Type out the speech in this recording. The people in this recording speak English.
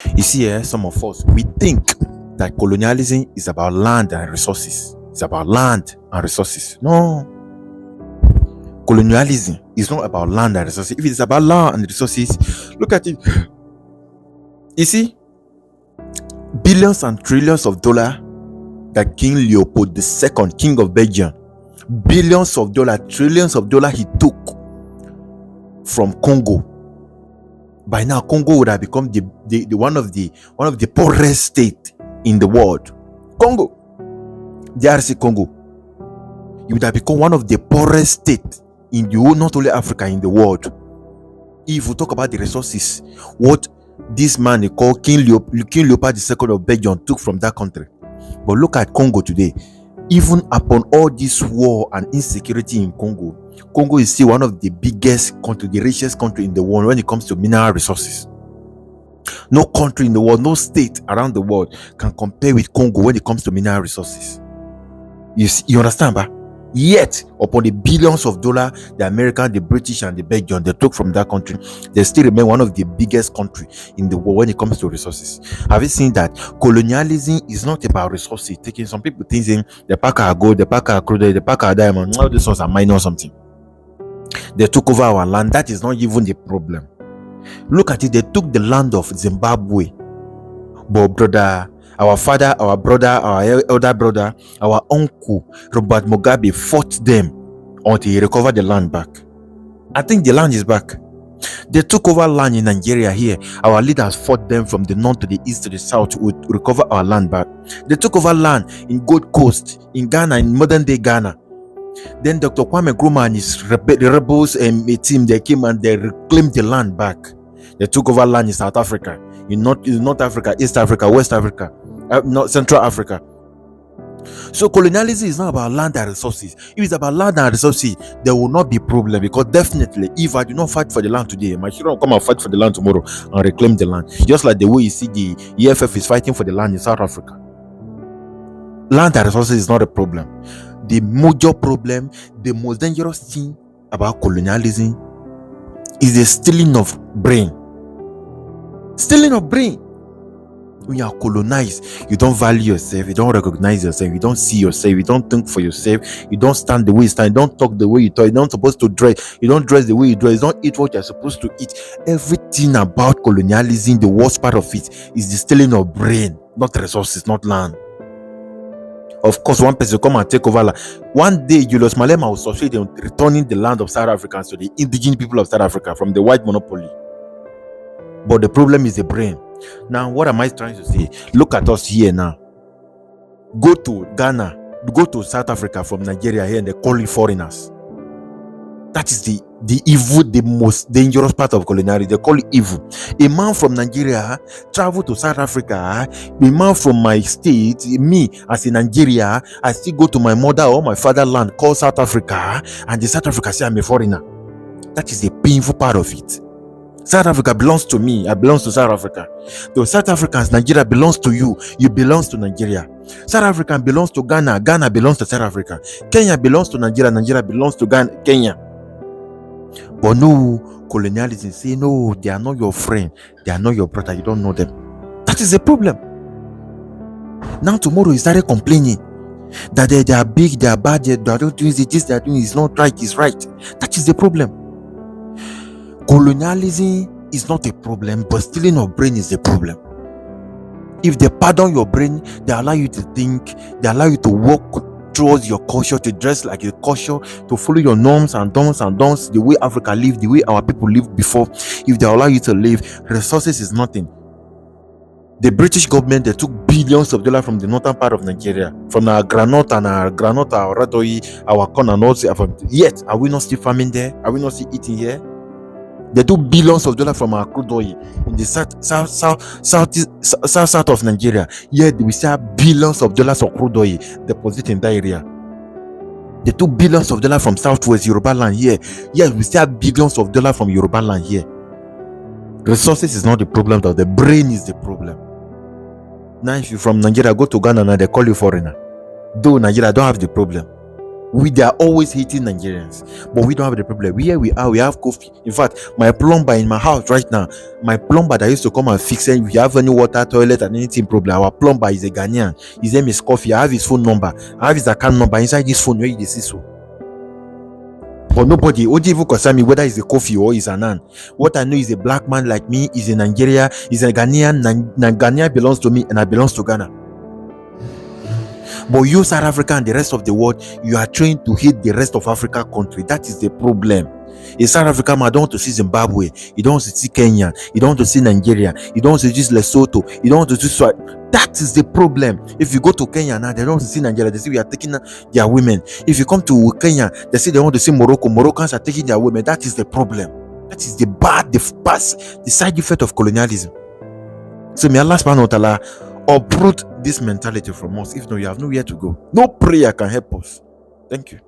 You see, some of us, we think that colonialism is about land and resources. It's about land and resources. No, colonialism is not about land and resources. If it's about land and resources, look at it. You see, billions and trillions of dollars that King Leopold II, King of Belgium, billions of dollars, trillions of dollars he took from Congo. By now, Congo would have become the one of the poorest state in the world. Congo, DRC Congo, it would have become one of the poorest state in the whole, not only Africa, in the world. If we talk about the resources, what this man they call King Leopold II of Belgium took from that country. But look at Congo today. Even upon all this war and insecurity in Congo, Congo is still one of the biggest country, the richest country in the world when it comes to mineral resources. No country in the world, no state around the world can compare with Congo when it comes to mineral resources. You understand, ba? Yet, upon the billions of dollars the American, the British, and the Belgian they took from that country, they still remain one of the biggest country in the world when it comes to resources. Have you seen that colonialism is not about resources? Taking some people thinking the pack are gold, the pack are crude, the pack are diamond, all these ones are minor or something. They took over our land. That is not even the problem. Look at it. They took the land of Zimbabwe. But brother, our father, our brother, our elder brother, our uncle, Robert Mugabe fought them until he recovered the land back. I think the land is back. They took over land in Nigeria here. Our leaders fought them from the north to the east to the south to recover our land back. They took over land in Gold Coast, in Ghana, in modern day Ghana. Then Dr. Kwame Nkrumah and the rebels and a team, they came and they reclaimed the land back. They took over land in South Africa, in North Africa, East Africa, West Africa, Central Africa. So colonialism is not about land and resources. If it's about land and resources, there will not be problem, because definitely if I do not fight for the land today, my children will come and fight for the land tomorrow and reclaim the land. Just like the way you see the EFF is fighting for the land in South Africa. Land and resources is not a problem. The major problem, the most dangerous thing about colonialism is the stealing of brain. Stealing of brain. When you are colonized, you don't value yourself, you don't recognize yourself, you don't see yourself, you don't think for yourself, you don't stand the way you stand, you don't talk the way you talk, you're not supposed to dress, you don't dress the way you dress, you don't eat what you're supposed to eat. Everything about colonialism, the worst part of it is the stealing of brain, not resources, not land. Of course, one person will come and take over land. One day, Julius Malema will succeed in returning the land of South Africans to the indigenous people of South Africa from the white monopoly. But the problem is the brain. Now, what am I trying to say? Look at us here now. Go to Ghana, go to South Africa from Nigeria here, and they call it foreigners. That is the evil, the most dangerous part of colonialism. They call it evil. A man from Nigeria travel to South Africa. A man from my state, me as in Nigeria, I still go to my mother or my fatherland called South Africa, and the South Africa say I'm a foreigner. That is the painful part of it. South Africa belongs to me. I belong to South Africa. The South Africans, Nigeria belongs to you. You belong to Nigeria. South Africa belongs to Ghana. Ghana belongs to South Africa. Kenya belongs to Nigeria. Nigeria belongs to Ghana, Kenya. But no, colonialism say no, they are not your friend. They are not your brother. You don't know them. That is the problem. Now tomorrow you started complaining that they are big, they are bad, they are not doing this, they are doing is not right, is right. That is the problem. Colonialism is not a problem, but stealing of brain is the problem. If they pardon your brain, they allow you to think, they allow you to walk towards your culture, to dress like a culture, to follow your norms and dons, the way Africa lived, the way our people lived before. If they allow you to live, resources is nothing. The British government, they took billions of dollars from the northern part of Nigeria, from our granite, our radoi, our corn and all. Yet, are we not still farming there? Are we not still eating here? They took billions of dollars from our crude oil in the south of Nigeria. Yet we still have billions of dollars of crude oil deposited in that area. They took billions of dollars from Southwest Yoruba land here. Yet we still have billions of dollars from Yoruba land here. Resources is not the problem, though. The brain is the problem. Now, if you're from Nigeria, go to Ghana and they call you foreigner. Though Nigeria don't have the problem. They are always hating Nigerians, but we don't have the problem. Here we are, we have coffee. In fact, my plumber in my house right now, my plumber that used to come and fix it, if you have any water, toilet, and anything problem, our plumber is a Ghanaian. His name is Coffee. I have his phone number, I have his account number inside this phone where you see so. But nobody would even concern me whether he's a Coffee or he's an Nan. What I know is a black man like me, is in Nigeria, is a Ghanaian. Ghana belongs to me and I belongs to Ghana. But you, South Africa, and the rest of the world, you are trained to hate the rest of Africa country. That is the problem. In South Africa, man, I don't want to see Zimbabwe. You don't want to see Kenya. You don't want to see Nigeria. You don't want to see Lesotho. You don't want to see Swat. That is the problem. If you go to Kenya now, they don't want to see Nigeria. They say we are taking their women. If you come to Kenya, they say they want to see Morocco. Moroccans are taking their women. That is the problem. That is the side effect of colonialism. So may Allah subhanahu wa ta'ala uproot this mentality from us. If not, you have nowhere to go. No prayer can help us. Thank you.